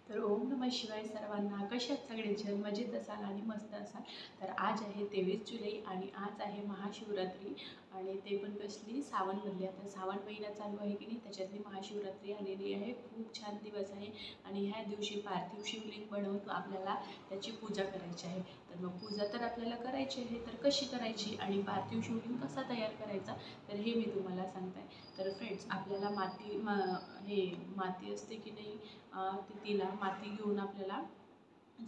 तर ओम नमः शिवाय सर्वांना. कशात सगळेजण मजेत असाल आणि मस्त असाल. तर आज आहे 23 जुलै आणि आज आहे महाशिवरात्री आणि ते पण कसली श्रावणमधली. आता श्रावण महिना चालू आहे की नाही, त्याच्यातली महाशिवरात्री आलेली आहे. खूप छान दिवस आहे आणि ह्या दिवशी पार्थिव शिवलिंग बनवून आपल्याला त्याची पूजा करायची आहे. तर मग पूजा तर आपल्याला करायची आहे, तर कशी करायची आणि पार्थिव शिवलिंग कसा तयार करायचा तर हे मी तुम्हाला सांगते. तर फ्रेंड्स, आपल्याला माती असते की नाही, तिला माती घेऊन आपल्याला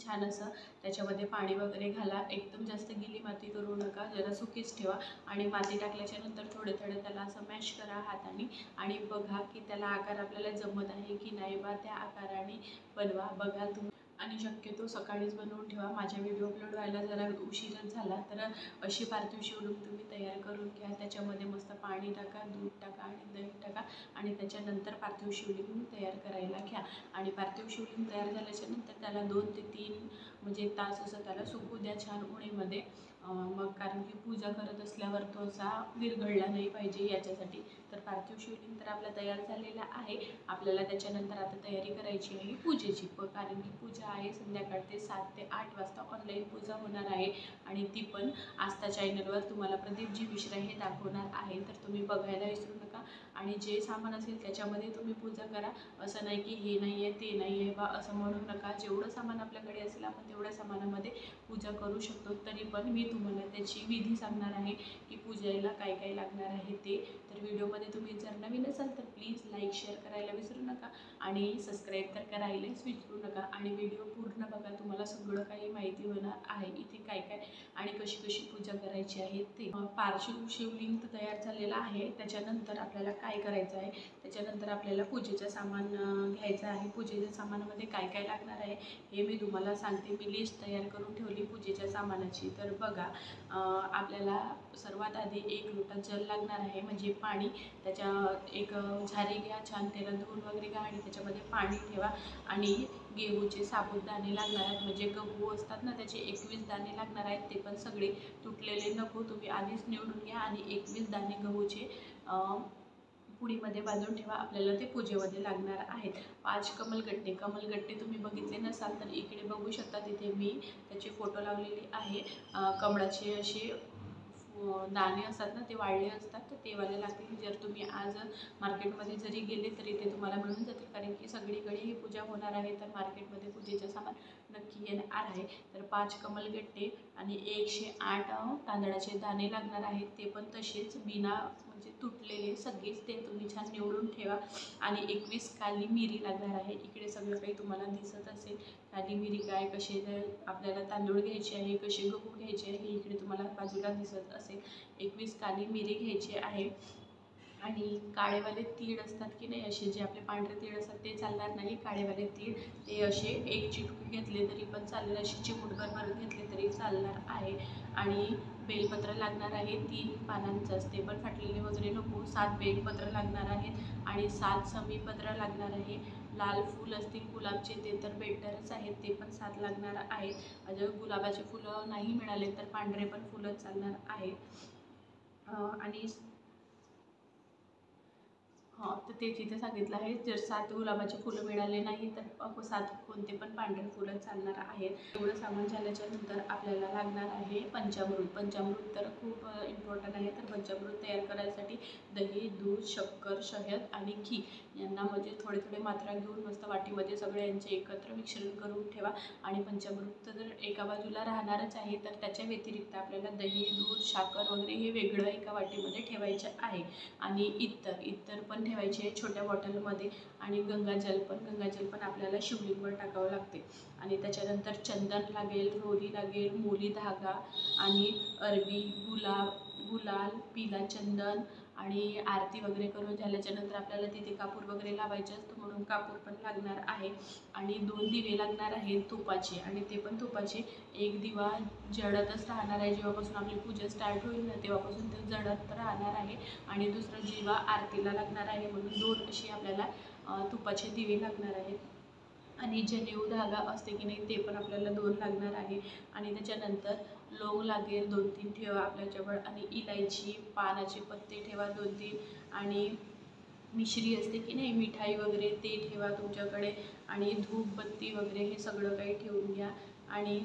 छान असं त्याच्यामध्ये पाणी वगैरे घाला. एकदम जास्त गिली माती करू नका, जरा सुकीच ठेवा. आणि माती टाकल्याच्या नंतर थोडं थोडं त्याला असं मॅश करा हाताने आणि बघा की त्याला आकार आपल्याला जमत आहे की नाही बा. त्या आकाराने बनवा बघा तुम्ही. आणि शक्यतो सकाळीच बनवून ठेवा. माझ्या व्हिडिओ अपलोड व्हायला जरा उशीरच झाला, तर अशी पार्थिव शिवलिंग तुम्ही तयार करून घ्या. त्याच्यामध्ये मस्त पाणी टाका, दूध टाका आणि दही टाका आणि त्याच्यानंतर पार्थिव शिवलिंग तयार करायला घ्या. आणि पार्थिव शिवलिंग तयार झाल्याच्या नंतर त्याला 2 ते 3 म्हणजे तास असं त्याला सुकू द्या छान उन्हामध्ये. मग कारण की पूजा करत असल्यावर तो असा विरघळला नाही पाहिजे याच्यासाठी. तर पार्थिव शिवलिंग तर आपला तयार झालेला आहे. आपल्याला त्याच्यानंतर आता तयारी करायची आहे पूजेची. कारण की पूजा आहे संध्याकाळचे 7 ते 8 वाजता ऑनलाईन पूजा होणार आहे आणि ती पण आस्था चॅनलवर तुम्हाला प्रदीपजी मिश्रा हे दाखवणार आहे. तर तुम्ही बघायला विसरू नका आणि जे सामान असेल त्याच्यामध्ये तुम्ही पूजा करा. असं नाही की हे नाही आहे ते नाही आहे बा असं म्हणू नका. जेवढं सामान आपल्याकडे असेल आपण तेवढ्या सामानामध्ये पूजा करू शकतो. तरी पण मी तुम्हाला त्याची विधी सांगणार आहे की पूजेला काय काय लागणार आहे ते. तर व्हिडिओमध्ये तुम्ही जर नवीन असाल तर प्लीज लाईक शेअर करायला विसरू नका आणि सबस्क्राईब तर करायलाच विसरू नका. आणि व्हिडिओ पूर्ण बघा, तुम्हाला सगळं काही माहिती होणार आहे इथे काय काय आणि कशी कशी पूजा करायची आहे ते. पार्थिव शिवलिंग तयार झालेलं आहे. त्याच्यानंतर आपल्याला काय करायचं आहे, त्याच्यानंतर आपल्याला पूजेचं सामान घ्यायचं आहे. पूजेच्या सामानामध्ये काय काय लागणार आहे हे मी तुम्हाला सांगते. मी लिस्ट तयार करून ठेवली पूजेच्या सामानाची. तर बघा, आपल्याला सर्वात आधी 1 लोटा जल लागणार आहे, म्हणजे पाणी. त्याच्या एक झारी घ्या, छान त्याला धुवून वगैरे घ्या आणि त्याच्यामध्ये पाणी ठेवा. आणि गेहूचे साबुदाणे लागणार आहेत, म्हणजे गहू असतात ना त्याचे 21 दाणे लागणार आहेत. ते पण सगळे तुटलेले नको, तुम्ही आधीच निवडून घ्या आणि 21 दाणे गहूचे पुडीमध्ये बांधून ठेवा. आपल्याला ते पूजेमध्ये लागणार आहेत. 5 कमलगट्टे. कमलगट्टे तुम्ही बघितले नसाल तर इकडे बघू शकता, तिथे मी त्याचे फोटो लावलेले आहे. कमळाचे असे दाणे असतात ना, ते वाळले असतात, तर ते वाले लागतील. जर तुम्ही आज मार्केटमध्ये जरी गेले तरी ते तुम्हाला मिळून जातील, कारण की सगळीकडे ही पूजा होणार आहे. तर मार्केटमध्ये पूजेचं सामान नक्की येणार आहे. तर 5 कमलगट्टे आणि 108 तांदळाचे दाणे लागणार आहेत. ते पण तसेच बिना म्हणजे तुटलेले सगळेच, ते तुम्ही छान निवडून ठेवा. आणि 21 काली मिरी लागणार आहे. इकडे सगळं काही तुम्हाला दिसत असेल. काली मिरी काय, कसे आपल्याला तांदूळ घ्यायचे आहे, कसे गहू घ्यायचे आहे, हे इकडे तुम्हाला बाजूला दिसत असेल. 21 काली मिरी घ्यायची आहे. आणि काळेवाले तीळ असतात की नाही, असे जे आपले पांढरे तीळ असतात ते चालणार नाही. काळेवाले तीळ ते असे एक चिटकून घेतले तरी पण चालेल, असे चिमूटभर भरून घेतले तरी चालणार आहे. आणि बेलपत्र लागणार आहे 3 पानांचंच, ते पण फाटलेले वगैरे नको. 7 बेलपत्र लागणार आहेत आणि 7 समीपत्र लागणार आहे. लाल फूल असतील गुलाबचे ते तर बेटरच आहेत, ते पण 7 लागणार आहेत. जर गुलाबाचे फुलं नाही मिळाले तर पांढरे पण फुलं चालणार आहेत. आणि तर ते तिथे सांगितलं आहे. जर 7 गुलाबाचे फुलं मिळाले नाही तर 7 कोणते पण पांढरे फुलं चालणार आहेत. एवढं सामान झाल्याच्या नंतर आपल्याला लागणार आहे पंचामृत. पंचामृत तर खूप इम्पॉर्टंट आहे. तर पंचामृत तयार करायसाठी दही, दूध, शक्कर, शहद आणि घी यांना म्हणजे थोडे थोडे मात्रा घेऊन मस्त वाटीमध्ये सगळे यांचे एकत्र मिश्रण करून ठेवा. आणि पंचामृत तर एका बाजूला राहणारच आहे, तर त्याच्या व्यतिरिक्त आपल्याला दही, दूध, साखर वगैरे हे वेगळं एका वाटीमध्ये ठेवायचं आहे. आणि इतर पण ठेवायचे आहे छोट्या बॉटलमध्ये. आणि गंगाजल पण आपल्याला शिवलिंगवर टाकावं लागते. आणि त्याच्यानंतर चंदन लागेल, रोली लागेल, मोली धागा आणि अरबी, गुलाल, पिला चंदन. आणि आरती वगैरे करून झाल्याच्यानंतर आपल्याला तिथे कापूर वगैरे लावायचे असतं, म्हणून कापूर पण लागणार आहे. आणि 2 दिवे लागणार आहेत तुपाचे, आणि ते पण तुपाचे. एक दिवा जळतच राहणार आहे, जेव्हापासून आपली पूजा स्टार्ट होईल ना तेव्हापासून ते जळत राहणार आहे. आणि दुसरा दिवा आरतीला लागणार आहे, म्हणून 2 असे आपल्याला तुपाचे दिवे लागणार आहेत. आणि जनेऊ धागा असते की नाही, ते पण आपल्याला 2 लागणार आहे. आणि त्याच्यानंतर लवंग लागेल 2-3 ठेवा आपल्याजवळ. आणि इलायची पानाचे पत्ते ठेवा 2-3. आणि मिश्री असते की नाही, मिठाई वगैरे ते ठेवा तुमच्याकडे आणि धूपबत्ती वगैरे हे सगळं काही ठेवून घ्या. आणि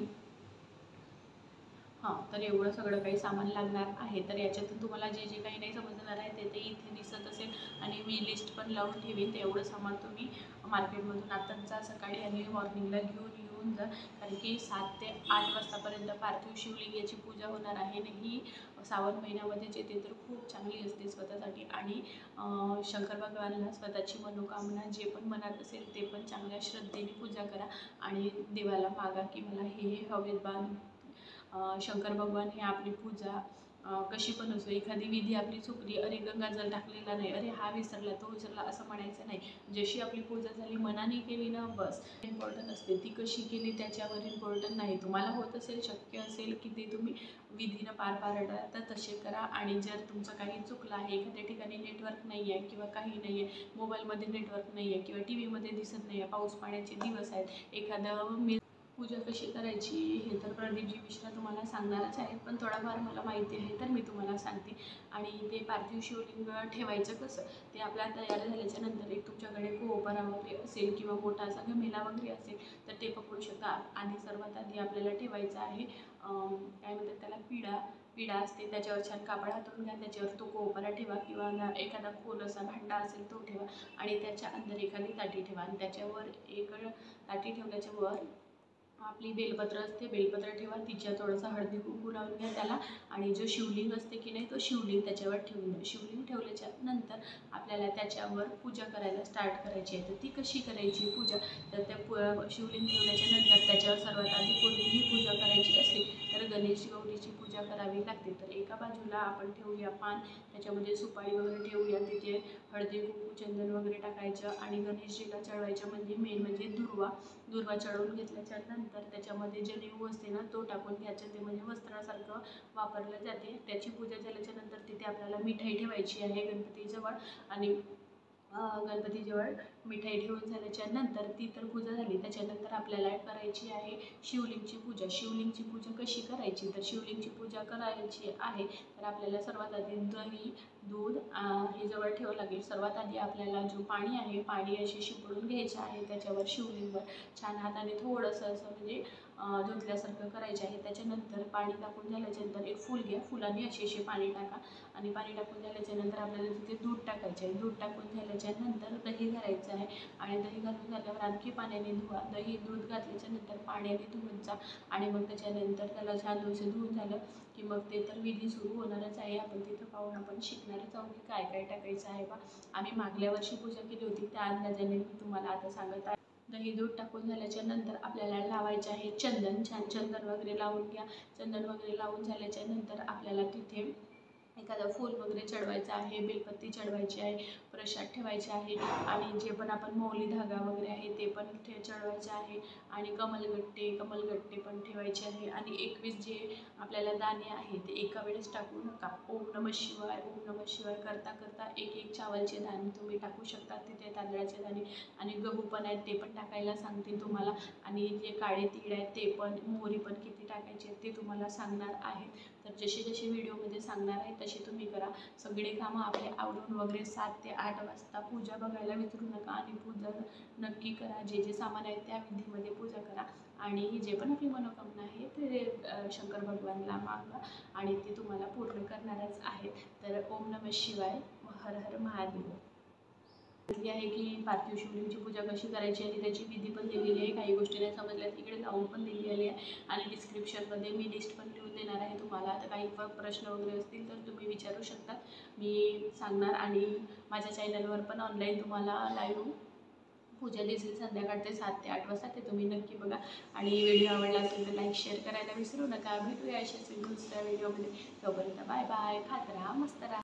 हां, तर एवढं सगळं काही सामान लागणार आहे. तर याच्यातून तुम्हाला जे जे काही नाही समजणार आहे ते इथे दिसत असेल आणि मी लिस्ट पण लावून ठेवीन. ते एवढं सामान तुम्ही मार्केटमधून आत्ताच जा सकाळी आणि मॉर्निंगला घेऊन येऊन जा. कारण की 7 ते 8 वाजतापर्यंत पार्थिव शिवलिंग याची पूजा होणार आहे आणि ही श्रावण महिन्यामध्येच येते, तर खूप चांगली असते स्वतःसाठी. आणि शंकर भगवानला स्वतःची मनोकामना जे पण मनात असेल ते पण चांगल्या श्रद्धेने पूजा करा आणि देवाला मागा की मला हे हवेत बांध. शंकर भगवान हे आपली पूजा कशी पण असो, एखादी विधी आपली चुकली, अरे गंगाजल टाकलेला नाही, अरे हा विसरला तो विसरला असं म्हणायचं नाही. जशी आपली पूजा झाली मनाने केली ना बस इम्पॉर्टंट असते. ती कशी केली त्याच्यावर इम्पॉर्टंट नाही. तुम्हाला होत असेल, शक्य असेल की ते तुम्ही विधीनं पार पाडा तर तसे करा. आणि जर तुमचं काही चुकलं आहे, एखाद्या ठिकाणी नेटवर्क नाही आहे किंवा काही नाही आहे, मोबाईलमध्ये नेटवर्क नाही आहे किंवा टी व्हीमध्ये दिसत नाही आहे, पाऊस पाण्याचे दिवस आहेत, एखादं पूजा कशी करायची हे तर प्रदीपजी मिश्रा तुम्हाला सांगणारच आहेत, पण थोडाफार मला माहिती आहे तर मी तुम्हाला सांगते. आणि ते पार्थिव शिवलिंग ठेवायचं कसं ते आपल्या तयार झाल्याच्या नंतर एक तुमच्याकडे कोपरा वगैरे असेल किंवा मोठा असा गमेला वगैरे असेल तर ते पकडू शकता. आणि सर्वात आधी आपल्याला ठेवायचं आहे काय म्हणतात त्याला, पिढा असते, त्याच्यावर छान कापड हातरून घ्या, त्याच्यावर तो कोपरा ठेवा किंवा एखादा खोल असा भांडा असेल तो ठेवा आणि त्याच्या अंदर एखादी ताटी ठेवा आणि त्याच्यावर एक ताटी ठेवल्याच्या वर आपली बेलपत्र असते, बेलपत्र ठेवा, तिच्या थोडंसं हळदी कुंकू लावून घ्या त्याला. आणि जो शिवलिंग असते की नाही तो शिवलिंग त्याच्यावर ठेवून द्या. शिवलिंग ठेवल्याच्या नंतर आपल्याला त्याच्यावर पूजा करायला स्टार्ट करायची आहे. तर ती कशी करायची पूजा, तर त्या शिवलिंग ठेवल्याच्या नंतर त्याच्यावर सर्वात आधी कोणतीही पूजा करायची असली तर गणेश गौरीची पूजा करावी लागते. तर एका बाजूला आपण ठेवूया पान, त्याच्यामध्ये सुपारी वगैरे ठेवूया, तिथे हळदी कुंकू चंदन वगैरे टाकायचं आणि गणेशजीला चढवायचं म्हणजे मेन म्हणजे दुर्वा चढवून घेतल्याच्या नंतर त्याच्यामध्ये जनेऊ असते ना तो टाकून घ्यायचं, ते म्हणजे वस्त्रासारखं वापरलं जाते. त्याची पूजा झाल्याच्या नंतर तिथे आपल्याला मिठाई ठेवायची आहे गणपतीजवळ. आणि गणपतीजवळ मिठाई ठेवून झाल्याच्या नंतर ती तर पूजा झाली. त्याच्यानंतर आपल्याला करायची आहे शिवलिंगची पूजा. शिवलिंगची पूजा कशी करायची, तर शिवलिंगची पूजा करायची आहे तर आपल्याला सर्वात आधी दही दूध हे जवळ ठेवावं लागेल. सर्वात आधी आपल्याला जो पाणी आहे पाणी अशी शिंपडून घ्यायचं आहे, त्याच्यावर शिवलिंगवर छान हाताने थोडंसं असं म्हणजे धुतल्यासारखं करायचे आहे. त्याच्यानंतर पाणी टाकून झाल्याच्यानंतर एक फूल घ्या, फुलांनी असे पाणी टाका आणि पाणी टाकून झाल्याच्यानंतर आपल्याला तिथे दूध टाकायचे आहे. दूध टाकून झाल्याच्यानंतर दही घालायचं आहे आणि दही घालून झाल्यावर आणखी पाण्याने धुवा. दही दूध घातल्याच्यानंतर पाण्याने धुवून जा आणि मग त्याच्यानंतर त्याला छान थोडंसं धुवून झालं की मग ते तर विधी सुरू होणारच आहे. आपण तिथं पाहून आपण शिकणारच आहोत की काय काय टाकायचं आहे बा. आम्ही मागल्या वर्षी पूजा केली होती त्या अंदाजाने मी तुम्हाला आता सांगत आहे. दही दूध टाकून झाल्याच्या नंतर आपल्याला लावायचे आहे चंदन. छान चंदन वगैरे लावून घ्या. चंदन वगैरे लावून झाल्याच्या नंतर आपल्याला तिथे एखादं फूल वगैरे चढवायचं आहे, बेलपत्ती चढवायची आहे, प्रसाद ठेवायचे आहे आणि जे पण आपण मौली धागा वगैरे आहे ते पण चढवायचे आहे आणि कमलगट्टे पण ठेवायचे आहे. आणि 21 जे आपल्याला दाणे आहे ते एका वेळेस टाकू नका. ओम नमः शिवाय ओम नमः शिवाय करता करता एक एक चावलचे दाणे तुम्ही टाकू शकता तिथे, तांदळाचे दाणे आणि गहू पण आहेत ते पण टाकायला सांगते तुम्हाला. आणि जे काळे तीळ आहेत ते पण, मोहरी पण किती टाकायची ते तुम्हाला सांगणार आहे. तर जसे जसे व्हिडिओमध्ये सांगणार आहे तसे तुम्ही करा. सगळे कामं आपले आवरून वगैरे 7 ते 8 वाजता पूजा बघायला विसरू नका आणि पूजा नक्की करा. जे जे सामान आहे त्या विधीमध्ये पूजा करा आणि जे पण आपली मनोकामना आहे ते शंकर भगवानला मागा आणि ते तुम्हाला पूर्ण करणारच आहे. तर ओम नमः शिवाय, हर हर महादेव. आहे की पार्थिव शिवलिंगची पूजा कशी करायची आणि त्याची विधी पण दिलेली आहे. काही गोष्टी नाही समजल्या तिकडे लावून पण दिलेली आहे आणि डिस्क्रिप्शनमध्ये मी लिस्ट पण लिहून देणार आहे तुम्हाला. तर काही प्रश्न वगैरे असतील तर तुम्ही विचारू शकता, मी सांगणार. आणि माझ्या चॅनलवर पण ऑनलाईन तुम्हाला लाईव्ह पूजा दिसेल संध्याकाळचे 7 ते 8 वाजता, ते तुम्ही नक्की बघा. आणि व्हिडिओ आवडला असेल तर लाईक शेअर करायला विसरू नका. भेटूया अशाच दुसऱ्या व्हिडिओमध्ये. तोपर्यंत बाय बाय. खात राहा, मस्त राहा.